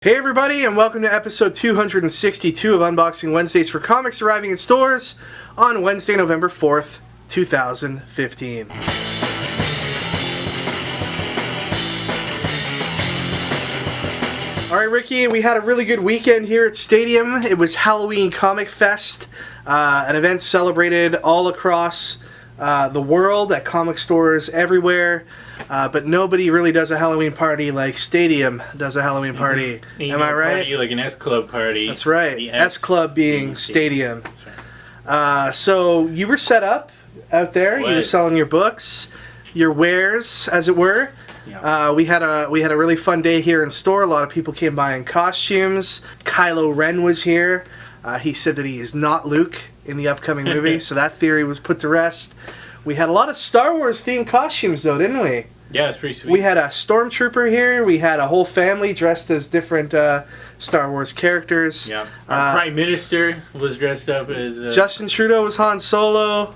Hey everybody, and welcome to episode 262 of Unboxing Wednesdays for comics arriving in stores on Wednesday, November 4th, 2015. Alright Ricky, we had a really good weekend here at Stadium. It was Halloween Comic Fest, an event celebrated all across the world at comic stores everywhere. But nobody really does a Halloween party like Stadium does a Halloween party. Am I right? Party, like an S Club party. That's right. The S Club being Stadium. That's right. So you were set up out there. You were selling your books, your wares, as it were. Yeah. We had a really fun day here in store. A lot of people came by in costumes. Kylo Ren was here. He said that he is not Luke in the upcoming movie, so that theory was put to rest. We had a lot of Star Wars themed costumes though, didn't we? Yeah, it's pretty sweet. We had a stormtrooper here. We had a whole family dressed as different Star Wars characters. Yeah. Our Prime Minister was dressed up as... Justin Trudeau was Han Solo.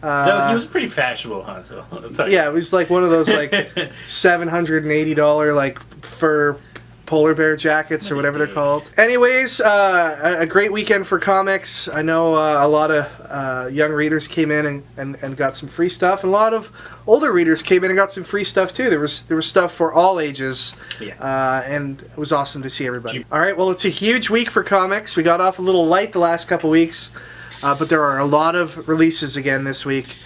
No, he was pretty fashionable, Han Solo. Yeah, it was like one of those like $780 like fur polar bear jackets or whatever they're called. Anyways, a great weekend for comics. I know a lot of young readers came in and got some free stuff, and a lot of older readers came in and got some free stuff too. There was stuff for all ages, and it was awesome to see everybody. All right, well, it's a huge week for comics. We got off a little light the last couple weeks, but there are a lot of releases again this week.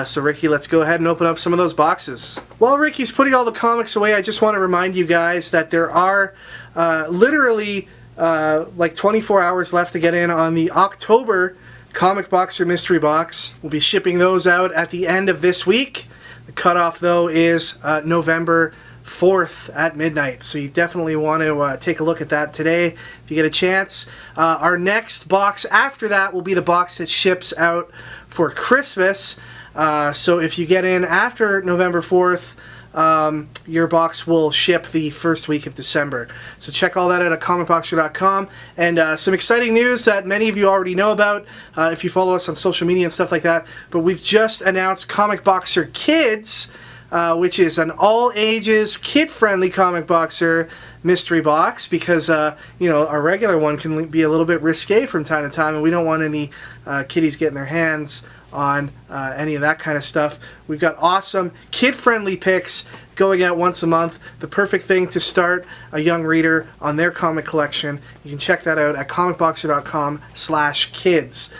So Ricky, let's go ahead and open up some of those boxes. While Ricky's putting all the comics away, I just want to remind you guys that there are literally like 24 hours left to get in on the October Comic Boxer Mystery Box. We'll be shipping those out at the end of this week. The cutoff, though, is November 4th at midnight. So you definitely want to take a look at that today if you get a chance. Our next box after that will be the box that ships out for Christmas. So if you get in after November 4th, your box will ship the first week of December. So check all that out at comicboxer.com. And some exciting news that many of you already know about if you follow us on social media and stuff like that. But we've just announced Comic Boxer Kids, which is an all-ages, kid-friendly Comic Boxer mystery box, because you know, our regular one can be a little bit risque from time to time, and we don't want any kiddies getting their hands on any of that kind of stuff. We've got awesome kid-friendly picks going out once a month. The perfect thing to start a young reader on their comic collection. You can check that out at comicboxer.com/kids.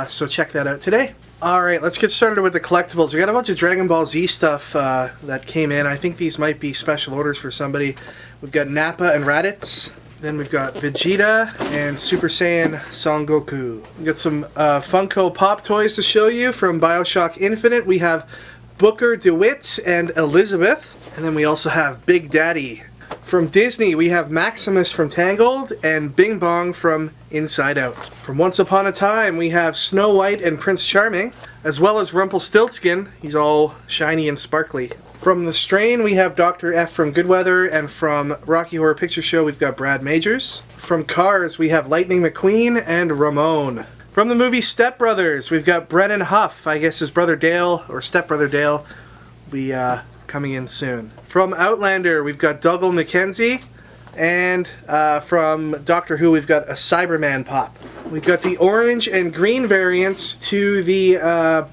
So check that out today. Alright, let's get started with the collectibles. We got a bunch of Dragon Ball Z stuff that came in. I think these might be special orders for somebody. We've got Nappa and Raditz. Then we've got Vegeta and Super Saiyan Son Goku. We've got some Funko Pop toys to show you from BioShock Infinite. We have Booker DeWitt and Elizabeth. And then we also have Big Daddy. From Disney, we have Maximus from Tangled and Bing Bong from Inside Out. From Once Upon a Time, we have Snow White and Prince Charming, as well as Rumpelstiltskin. He's all shiny and sparkly. From The Strain, we have Dr. F from Good Weather, and from Rocky Horror Picture Show, we've got Brad Majors. From Cars, we have Lightning McQueen and Ramon. From the movie Step Brothers, we've got Brennan Huff. I guess his brother Dale, or stepbrother Dale, will be coming in soon. From Outlander, we've got Dougal McKenzie. And from Doctor Who, we've got a Cyberman pop. We've got the orange and green variants to the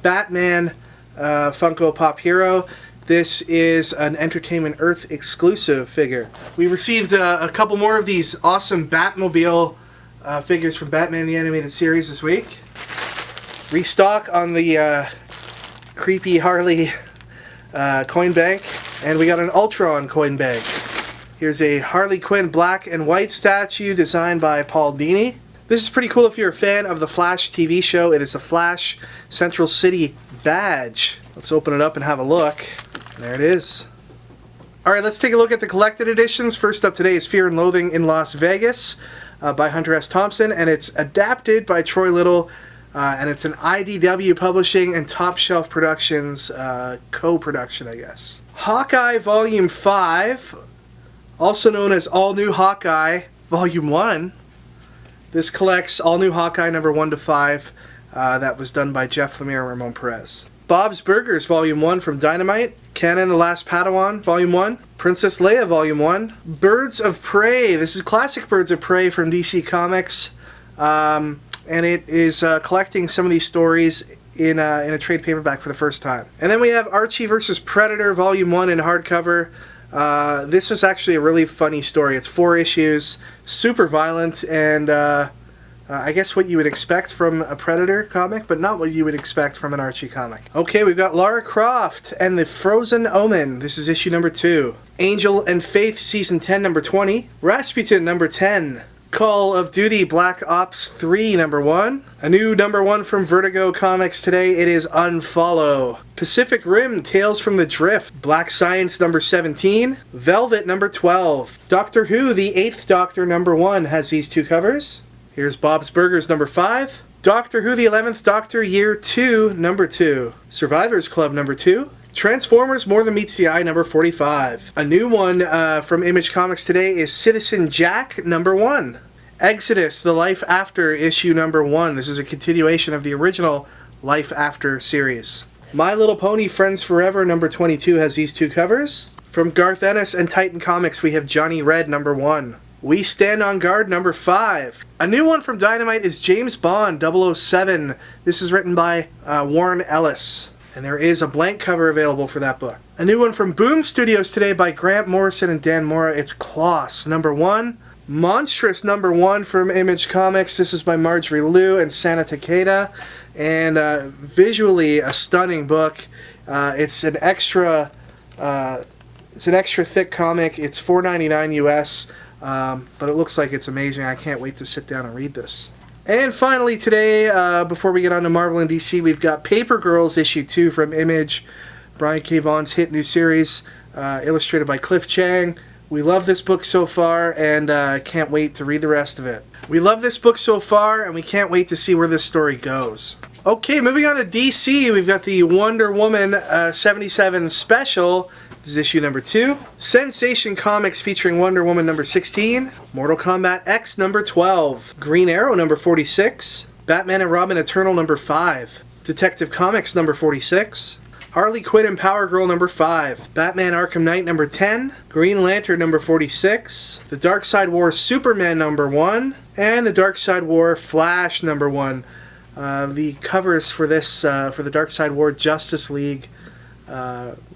Batman Funko Pop Hero. This is an Entertainment Earth exclusive figure. We received a couple more of these awesome Batmobile figures from Batman the Animated Series this week. Restock on the creepy Harley coin bank. And we got an Ultron coin bank. Here's a Harley Quinn black and white statue designed by Paul Dini. This is pretty cool if you're a fan of the Flash TV show. It is the Flash Central City badge. Let's open it up and have a look. There it is. Alright, let's take a look at the collected editions. First up today is Fear and Loathing in Las Vegas by Hunter S. Thompson, and it's adapted by Troy Little, and it's an IDW Publishing and Top Shelf Productions co-production, I guess. Hawkeye Volume 5, also known as All New Hawkeye Volume 1. This collects All New Hawkeye number 1 to 5. That was done by Jeff Lemire and Ramon Perez. Bob's Burgers Volume 1 from Dynamite. Kanan the Last Padawan Volume 1. Princess Leia Volume 1. Birds of Prey. This is classic Birds of Prey from DC Comics. And it is collecting some of these stories in a trade paperback for the first time. And then we have Archie vs. Predator Volume 1 in hardcover. This was actually a really funny story. It's 4 issues, super violent, and I guess what you would expect from a Predator comic, but not what you would expect from an Archie comic. Okay, we've got Lara Croft and the Frozen Omen. This is issue number 2. Angel and Faith Season 10, number 20. Rasputin, number 10. Call of Duty Black Ops 3, number 1. A new number 1 from Vertigo Comics today. It is Unfollow. Pacific Rim Tales from the Drift. Black Science, number 17. Velvet, number 12. Doctor Who, the 8th Doctor, number 1, has these 2 covers. Here's Bob's Burgers, number 5. Doctor Who, the 11th Doctor, Year 2, number 2. Survivors Club, number 2. Transformers More Than Meets the Eye, number 45. A new one from Image Comics today is Citizen Jack, number 1. Exodus, The Life After, issue number 1. This is a continuation of the original Life After series. My Little Pony Friends Forever, number 22, has these 2 covers. From Garth Ennis and Titan Comics, we have Johnny Red, number 1. We Stand on Guard, number 5. A new one from Dynamite is James Bond 007. This is written by Warren Ellis, and there is a blank cover available for that book. A new one from Boom Studios today by Grant Morrison and Dan Mora. It's Kloss, number 1. Monstrous, number 1 from Image Comics. This is by Marjorie Liu and Sana Takeda, and visually a stunning book. It's an extra thick comic. It's $4.99 US. But it looks like it's amazing. I can't wait to sit down and read this. And finally today, before we get on to Marvel and DC, we've got Paper Girls issue 2 from Image. Brian K. Vaughan's hit new series, illustrated by Cliff Chang. We love this book so far, and can't wait to read the rest of it. We love this book so far, and we can't wait to see where this story goes. Okay, moving on to DC, we've got the Wonder Woman 77 special. This is issue number 2. Sensation Comics featuring Wonder Woman number 16. Mortal Kombat X number 12. Green Arrow number 46. Batman and Robin Eternal number 5. Detective Comics number 46. Harley Quinn and Power Girl number 5. Batman Arkham Knight number 10. Green Lantern number 46. The Dark Side War Superman number 1. And the Dark Side War Flash number 1. The covers for this, for the Dark Side War Justice League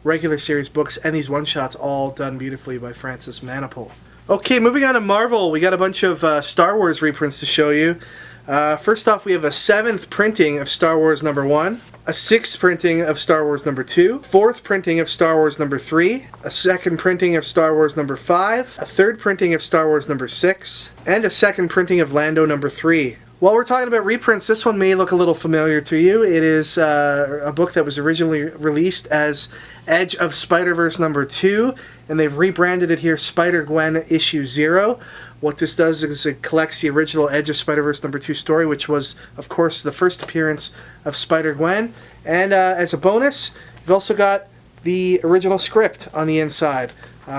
regular series books and these one-shots all done beautifully by Francis Manapul. Okay, moving on to Marvel, we got a bunch of Star Wars reprints to show you. First off, we have a 7th printing of Star Wars number 1, a 6th printing of Star Wars number 2, 4th printing of Star Wars number 3, a 2nd printing of Star Wars number 5, a 3rd printing of Star Wars number 6, and a 2nd printing of Lando number 3. While we're talking about reprints, this one may look a little familiar to you. It is a book that was originally released as Edge of Spider-Verse number 2, and they've rebranded it here Spider-Gwen issue 0. What this does is it collects the original Edge of Spider-Verse number 2 story, which was, of course, the first appearance of Spider-Gwen. And as a bonus, you've also got the original script on the inside.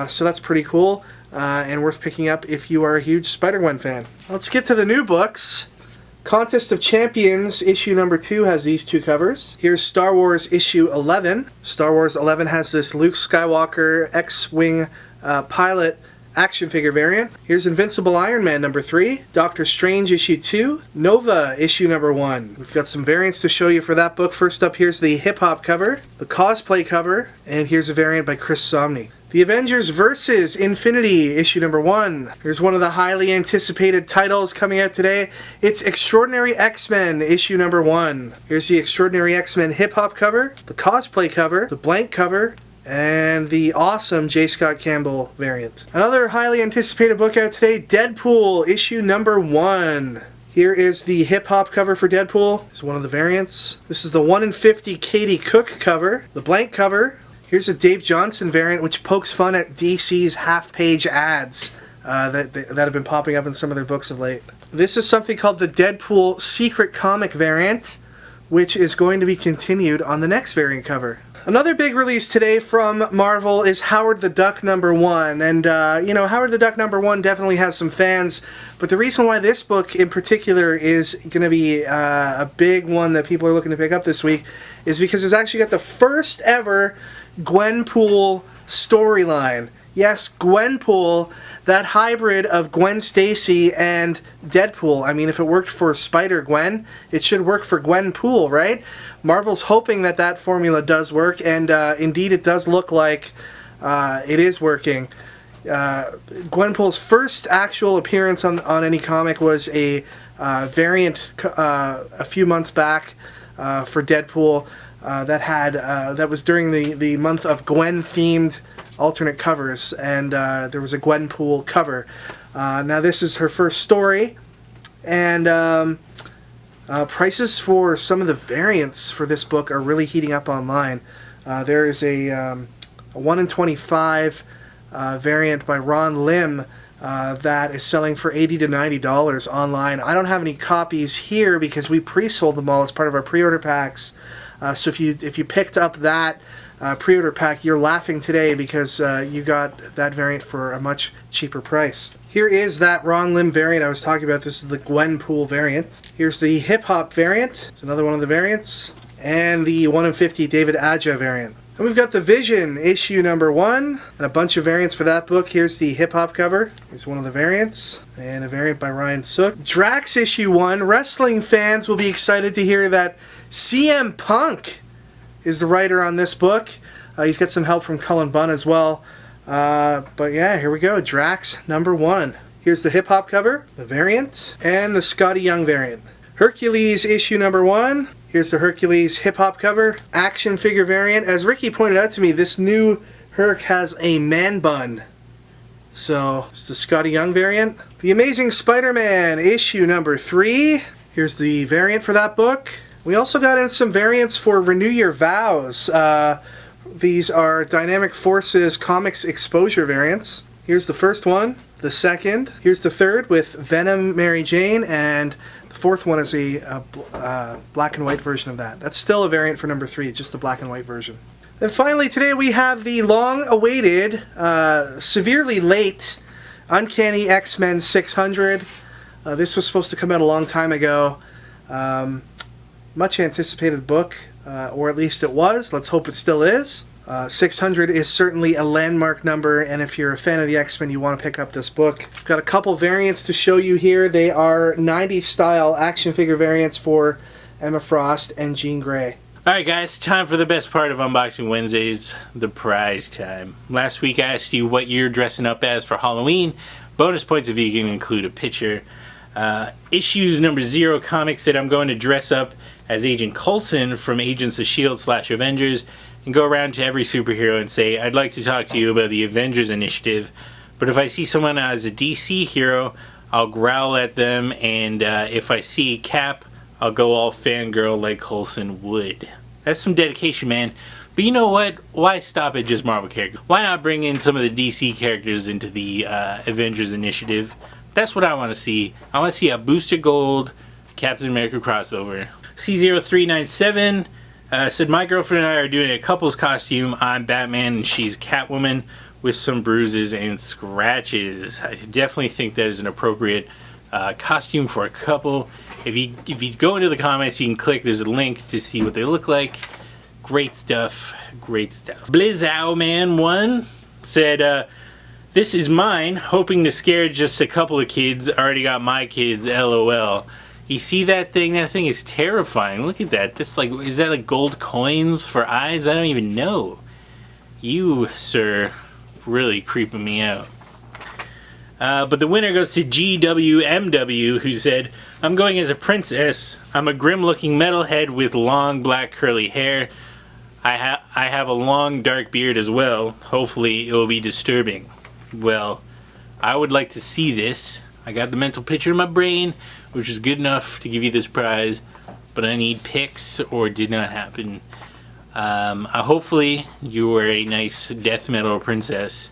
So that's pretty cool and worth picking up if you are a huge Spider-Gwen fan. Let's get to the new books. Contest of Champions issue number 2 has these 2 covers. Here's Star Wars issue 11. Star Wars 11 has this Luke Skywalker X-Wing pilot action figure variant. Here's Invincible Iron Man number 3. Doctor Strange issue 2. Nova issue number 1. We've got some variants to show you for that book. First up, here's the hip-hop cover, the cosplay cover, and here's a variant by Chris Somney. The Avengers vs. Infinity, issue number 1. Here's one of the highly anticipated titles coming out today. It's Extraordinary X-Men, issue number 1. Here's the Extraordinary X-Men hip-hop cover, the cosplay cover, the blank cover, and the awesome J. Scott Campbell variant. Another highly anticipated book out today, Deadpool, issue number 1. Here is the hip-hop cover for Deadpool. It's one of the variants. This is the 1 in 50 Katie Cook cover, the blank cover. Here's a Dave Johnson variant, which pokes fun at DC's half-page ads that have been popping up in some of their books of late. This is something called the Deadpool Secret Comic variant, which is going to be continued on the next variant cover. Another big release today from Marvel is Howard the Duck number 1. And, you know, Howard the Duck number 1 definitely has some fans. But the reason why this book in particular is going to be a big one that people are looking to pick up this week is because it's actually got the first ever Gwenpool storyline. Yes, Gwenpool, that hybrid of Gwen Stacy and Deadpool. I mean, if it worked for Spider-Gwen, it should work for Gwenpool, right? Marvel's hoping that that formula does work, and indeed it does look like it is working. Gwenpool's first actual appearance on any comic was a variant a few months back for Deadpool that was during the month of Gwen-themed alternate covers, and there was a Gwenpool cover. Now this is her first story, and prices for some of the variants for this book are really heating up online. There is a 1 in 25 variant by Ron Lim that is selling for $80 to $90 online. I don't have any copies here because we pre-sold them all as part of our pre-order packs. So if you picked up that pre-order pack, you're laughing today because you got that variant for a much cheaper price. Here is that Ron Lim variant I was talking about. This is the Gwenpool variant. Here's the Hip Hop variant. It's another one of the variants. And the 1 in 50 David Aja variant. And we've got the Vision issue number 1 and a bunch of variants for that book. Here's the hip hop cover. Here's one of the variants and a variant by Ryan Sook. Drax issue 1. Wrestling fans will be excited to hear that CM Punk is the writer on this book. He's got some help from Cullen Bunn as well. But yeah, here we go. Drax number 1. Here's the hip hop cover, the variant, and the Scotty Young variant. Hercules issue number 1. Here's the Hercules hip hop cover, action figure variant. As Ricky pointed out to me, this new Herc has a man bun. So it's the Scotty Young variant. The Amazing Spider-Man issue number 3. Here's the variant for that book. We also got in some variants for Renew Your Vows. These are Dynamic Forces Comics Exposure variants. Here's the first one, the second. Here's the third with Venom Mary Jane, and the fourth one is a black and white version of that. That's still a variant for number 3, just the black and white version. Then finally today we have the long-awaited, severely late Uncanny X-Men 600. This was supposed to come out a long time ago. Much anticipated book, or at least it was. Let's hope it still is. 600 is certainly a landmark number, and if you're a fan of the X-Men, you want to pick up this book. I've got a couple variants to show you here. They are 90s style action figure variants for Emma Frost and Jean Grey. Alright guys, time for the best part of Unboxing Wednesdays, the prize time. Last week I asked you what you're dressing up as for Halloween. Bonus points if you can include a picture. Issues number 0 comic said I'm going to dress up as Agent Coulson from Agents of S.H.I.E.L.D. / Avengers and go around to every superhero and say, I'd like to talk to you about the Avengers initiative, but if I see someone as a DC hero, I'll growl at them, and if I see Cap, I'll go all fangirl like Coulson would. That's some dedication, man. But you know what? Why stop at just Marvel characters? Why not bring in some of the DC characters into the Avengers initiative? That's what I want to see. I want to see a Booster Gold Captain America crossover. C0397 said, my girlfriend and I are doing a couple's costume. I'm Batman and she's Catwoman with some bruises and scratches. I definitely think that is an appropriate costume for a couple. If you go into the comments, you can click. There's a link to see what they look like. Great stuff. Great stuff. Blizzowman1 said, this is mine, hoping to scare just a couple of kids. Already got my kids, LOL. You see that thing? That thing is terrifying. Look at that. That's like, is that like gold coins for eyes? I don't even know. You, sir, really creeping me out. But the winner goes to GWMW, who said, I'm going as a princess. I'm a grim-looking metalhead with long black curly hair. I have a long dark beard as well. Hopefully it will be disturbing. Well, I would like to see this. I got the mental picture in my brain, which is good enough to give you this prize, but I need pics or it did not happen. Hopefully you were a nice death metal princess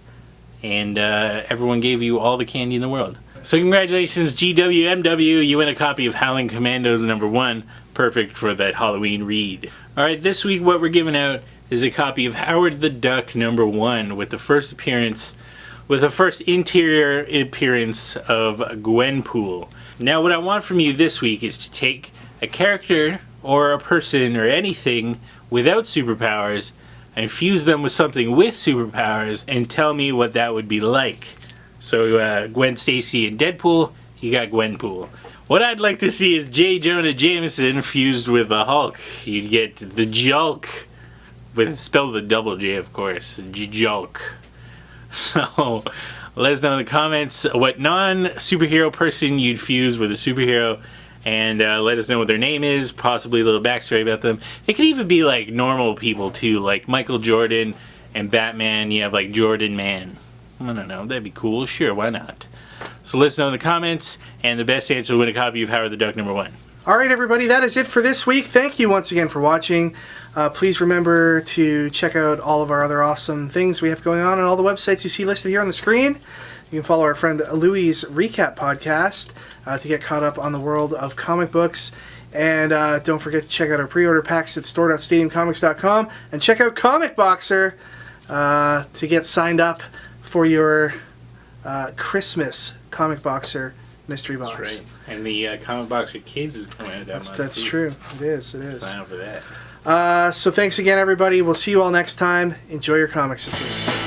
and everyone gave you all the candy in the world. So congratulations, GWMW, you win a copy of Howling Commandos #1, perfect for that Halloween read. Alright, this week what we're giving out is a copy of Howard the Duck #1 with the first interior appearance of Gwenpool. Now what I want from you this week is to take a character or a person or anything without superpowers and fuse them with something with superpowers and tell me what that would be like. So Gwen Stacy and Deadpool, you got Gwenpool. What I'd like to see is J. Jonah Jameson fused with the Hulk. You'd get the Julk, with spelled with a double J, of course. Julk. So let us know in the comments what non-superhero person you'd fuse with a superhero, and let us know what their name is, possibly a little backstory about them. It could even be like normal people too, like Michael Jordan and Batman. You have like Jordan Man. I don't know, that'd be cool. Sure, why not? So let us know in the comments, and the best answer will win a copy of Howard the Duck #1. All right, everybody, that is it for this week. Thank you once again for watching. Please remember to check out all of our other awesome things we have going on all the websites you see listed here on the screen. You can follow our friend Louie's Recap Podcast to get caught up on the world of comic books. And don't forget to check out our pre-order packs at store.stadiumcomics.com. And check out Comic Boxer to get signed up for your Christmas Comic Boxer mystery box. That's right. And the Comic Boxer Kids is coming out that month. That's too. true. It is. Sign up for that. So thanks again, everybody. We'll see you all next time. Enjoy your comics this week.